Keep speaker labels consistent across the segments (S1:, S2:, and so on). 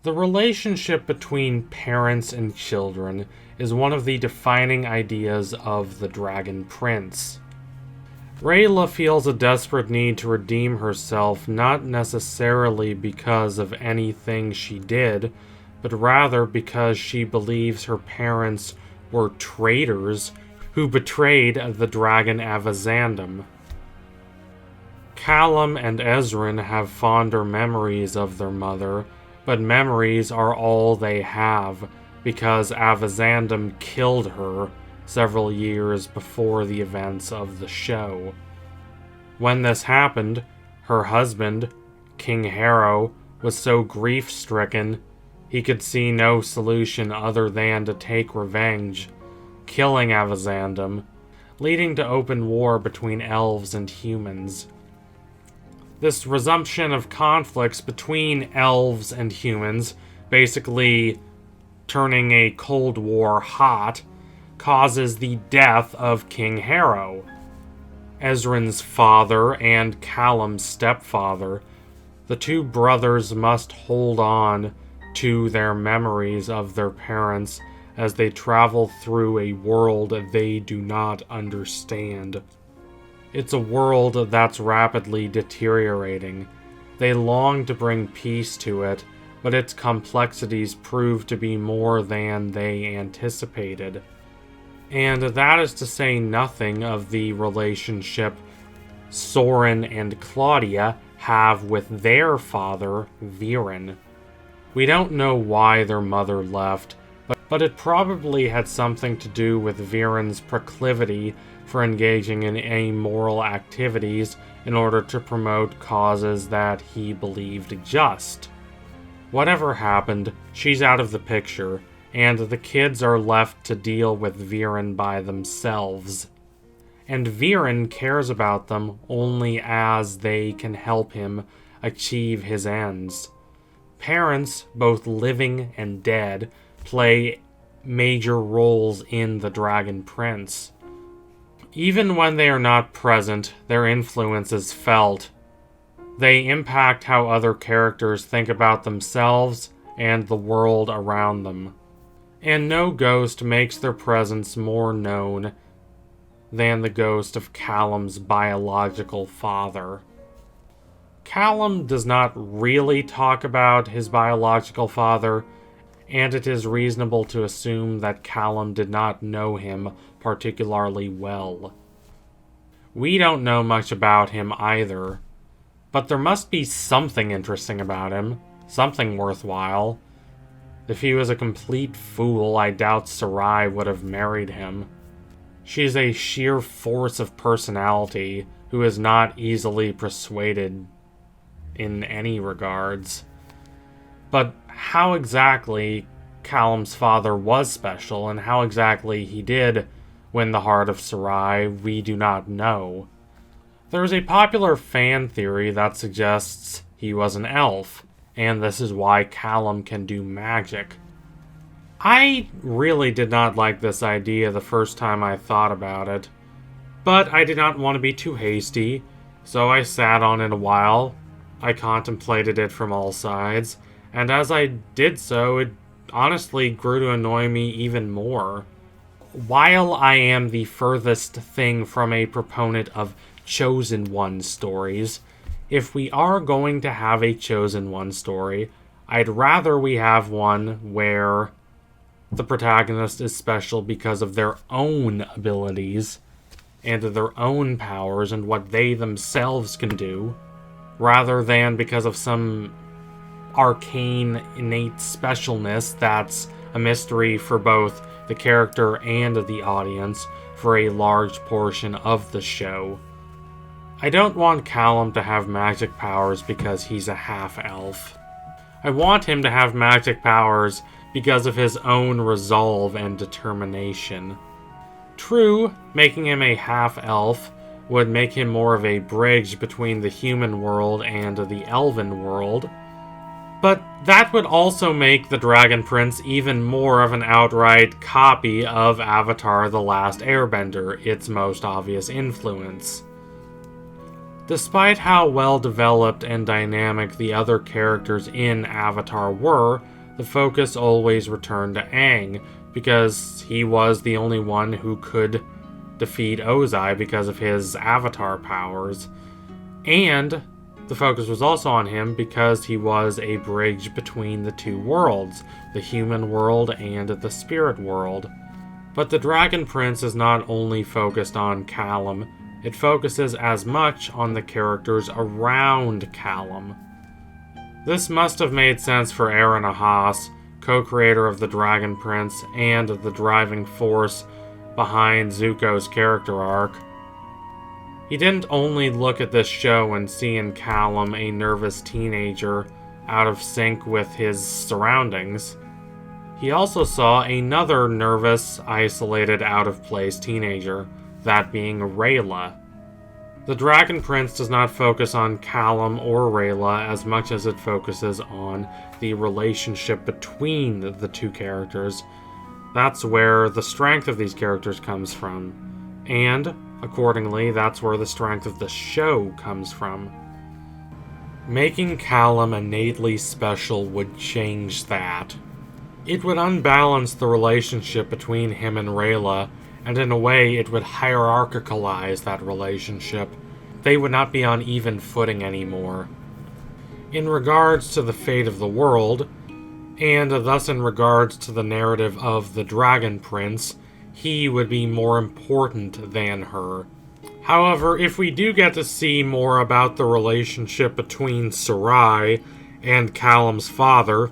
S1: The relationship between parents and children is one of the defining ideas of the Dragon Prince. Rayla feels a desperate need to redeem herself, not necessarily because of anything she did, but rather because she believes her parents were traitors who betrayed the dragon Avazandum. Callum and Ezrin have fonder memories of their mother, but memories are all they have because Avazandum killed her several years before the events of the show. When this happened, her husband, King Harrow, was so grief-stricken he could see no solution other than to take revenge, killing Avazandum, leading to open war between elves and humans. This resumption of conflicts between elves and humans, basically turning a Cold War hot, causes the death of King Harrow, Ezrin's father and Callum's stepfather. The two brothers must hold on to their memories of their parents as they travel through a world they do not understand. It's a world that's rapidly deteriorating. They long to bring peace to it, but its complexities prove to be more than they anticipated. And that is to say nothing of the relationship Soren and Claudia have with their father, Viren. We don't know why their mother left, but it probably had something to do with Viren's proclivity for engaging in amoral activities in order to promote causes that he believed just. Whatever happened, she's out of the picture, and the kids are left to deal with Viren by themselves. And Viren cares about them only as they can help him achieve his ends. Parents, both living and dead, play major roles in the Dragon Prince. Even when they are not present, their influence is felt. They impact how other characters think about themselves and the world around them. And no ghost makes their presence more known than the ghost of Callum's biological father. Callum does not really talk about his biological father, and it is reasonable to assume that Callum did not know him particularly well. We don't know much about him either, but there must be something interesting about him, something worthwhile. If he was a complete fool, I doubt Sarai would have married him. She's a sheer force of personality who is not easily persuaded in any regards. But how exactly Callum's father was special, and how exactly he did win the heart of Sarai, we do not know. There is a popular fan theory that suggests he was an elf, and this is why Callum can do magic. I really did not like this idea the first time I thought about it, but I did not want to be too hasty, so I sat on it a while. I contemplated it from all sides, and as I did so, it honestly grew to annoy me even more. While I am the furthest thing from a proponent of Chosen One stories, if we are going to have a Chosen One story, I'd rather we have one where the protagonist is special because of their own abilities and their own powers and what they themselves can do, rather than because of some arcane, innate specialness that's a mystery for both the character and the audience for a large portion of the show. I don't want Callum to have magic powers because he's a half-elf. I want him to have magic powers because of his own resolve and determination. True, making him a half-elf would make him more of a bridge between the human world and the elven world, but that would also make the Dragon Prince even more of an outright copy of Avatar: The Last Airbender, its most obvious influence. Despite how well developed and dynamic the other characters in Avatar were, the focus always returned to Aang, because he was the only one who could defeat Ozai because of his Avatar powers. And the focus was also on him because he was a bridge between the two worlds, the human world and the spirit world. But the Dragon Prince is not only focused on Callum, it focuses as much on the characters around Callum. This must have made sense for Aaron Ahas, co-creator of the Dragon Prince and the driving force behind Zuko's character arc. He didn't only look at this show and see in Callum a nervous teenager out of sync with his surroundings. He also saw another nervous, isolated, out-of-place teenager, that being Rayla. The Dragon Prince does not focus on Callum or Rayla as much as it focuses on the relationship between the two characters. That's where the strength of these characters comes from. And, accordingly, that's where the strength of the show comes from. Making Callum innately special would change that. It would unbalance the relationship between him and Rayla, and in a way it would hierarchicalize that relationship. They would not be on even footing anymore. In regards to the fate of the world, and thus in regards to the narrative of the Dragon Prince, he would be more important than her. However, if we do get to see more about the relationship between Sarai and Callum's father,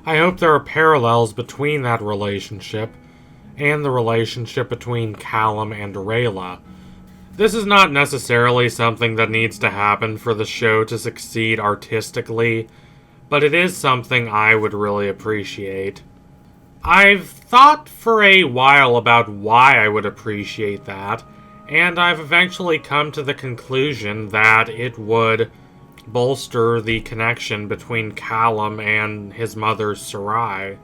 S1: I hope there are parallels between that relationship and the relationship between Callum and Rayla. This is not necessarily something that needs to happen for the show to succeed artistically, but it is something I would really appreciate. I've thought for a while about why I would appreciate that, and I've eventually come to the conclusion that it would bolster the connection between Callum and his mother Sarai.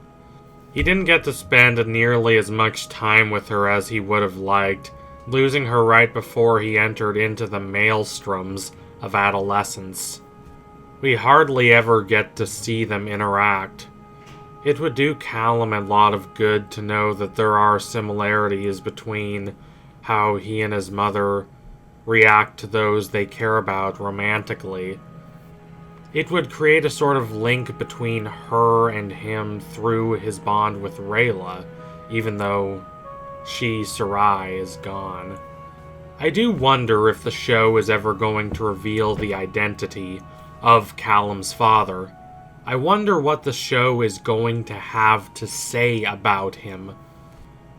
S1: He didn't get to spend nearly as much time with her as he would have liked, losing her right before he entered into the maelstroms of adolescence. We hardly ever get to see them interact. It would do Callum a lot of good to know that there are similarities between how he and his mother react to those they care about romantically. It would create a sort of link between her and him through his bond with Rayla, even though she, Sarai, is gone. I do wonder if the show is ever going to reveal the identity of Callum's father. I wonder what the show is going to have to say about him.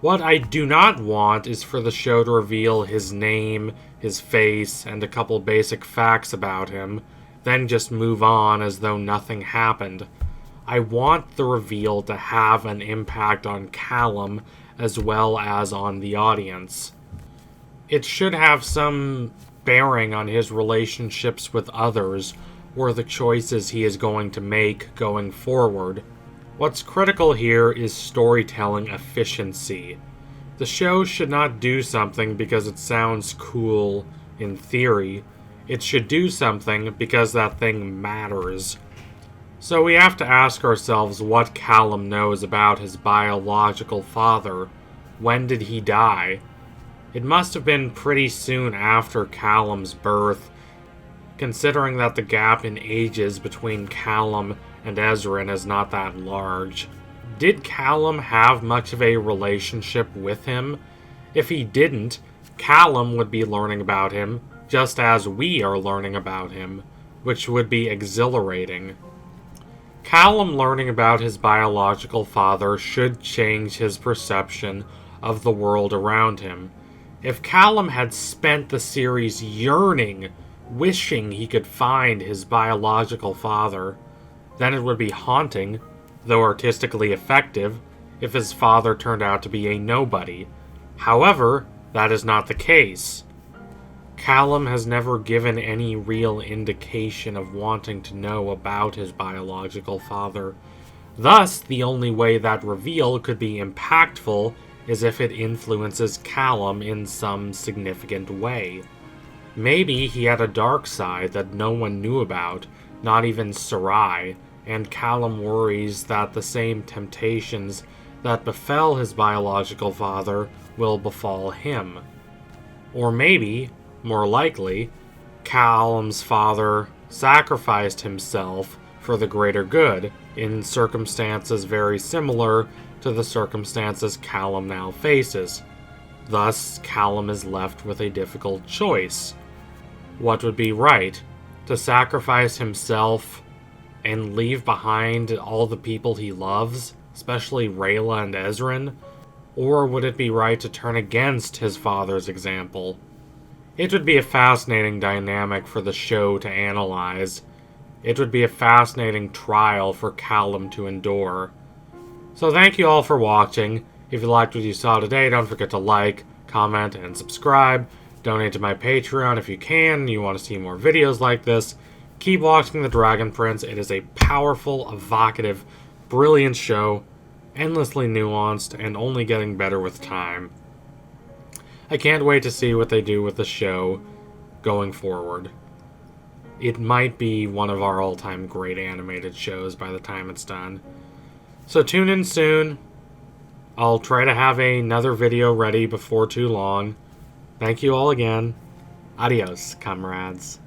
S1: What I do not want is for the show to reveal his name, his face, and a couple basic facts about him, then just move on as though nothing happened. I want the reveal to have an impact on Callum as well as on the audience. It should have some bearing on his relationships with others or the choices he is going to make going forward. What's critical here is storytelling efficiency. The show should not do something because it sounds cool in theory. It should do something because that thing matters. So we have to ask ourselves what Callum knows about his biological father. When did he die? It must have been pretty soon after Callum's birth, considering that the gap in ages between Callum and Ezrin is not that large. Did Callum have much of a relationship with him? If he didn't, Callum would be learning about him, just as we are learning about him, which would be exhilarating. Callum learning about his biological father should change his perception of the world around him. If Callum had spent the series yearning, wishing he could find his biological father, then it would be haunting, though artistically effective, if his father turned out to be a nobody. However, that is not the case. Callum has never given any real indication of wanting to know about his biological father. Thus, the only way that reveal could be impactful is if it influences Callum in some significant way. Maybe he had a dark side that no one knew about, not even Sarai, and Callum worries that the same temptations that befell his biological father will befall him. Or maybe, more likely, Callum's father sacrificed himself for the greater good in circumstances very similar to the circumstances Callum now faces. Thus, Callum is left with a difficult choice. What would be right? To sacrifice himself and leave behind all the people he loves, especially Rayla and Ezran? Or would it be right to turn against his father's example? It would be a fascinating dynamic for the show to analyze. It would be a fascinating trial for Callum to endure. So thank you all for watching. If you liked what you saw today, don't forget to like, comment, and subscribe. Donate to my Patreon if you can and you want to see more videos like this. Keep watching The Dragon Prince. It is a powerful, evocative, brilliant show, endlessly nuanced, and only getting better with time. I can't wait to see what they do with the show going forward. It might be one of our all-time great animated shows by the time it's done. So tune in soon. I'll try to have another video ready before too long. Thank you all again. Adios, comrades.